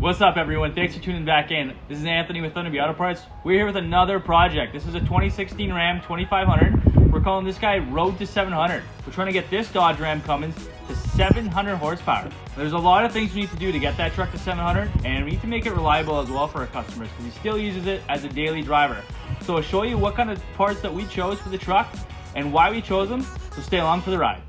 What's up, everyone? Thanks for tuning back in. This is Anthony with Tbayauto Parts. We're here with another project. This is a 2016 Ram 2500. We're calling this guy Road to 700. We're trying to get this Dodge Ram Cummins to 700 horsepower. There's a lot of things we need to do to get that truck to 700, and we need to make it reliable as well for our customers because he still uses it as a daily driver. So I'll show you what kind of parts that we chose for the truck and why we chose them, so stay along for the ride.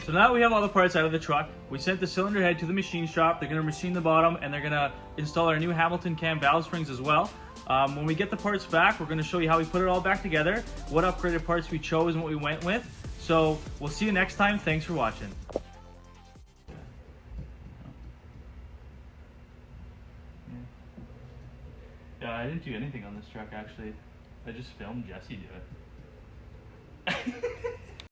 So now we have all the parts out of the truck. We sent the cylinder head to the machine shop. They're going to machine the bottom, and they're going to install our new Hamilton cam valve springs as well. When we get the parts back, we're going to show you how we put it all back together, what upgraded parts we chose and what we went with. So we'll see you next time. Thanks for watching. Yeah, I didn't do anything on this truck actually. I just filmed Jesse do it.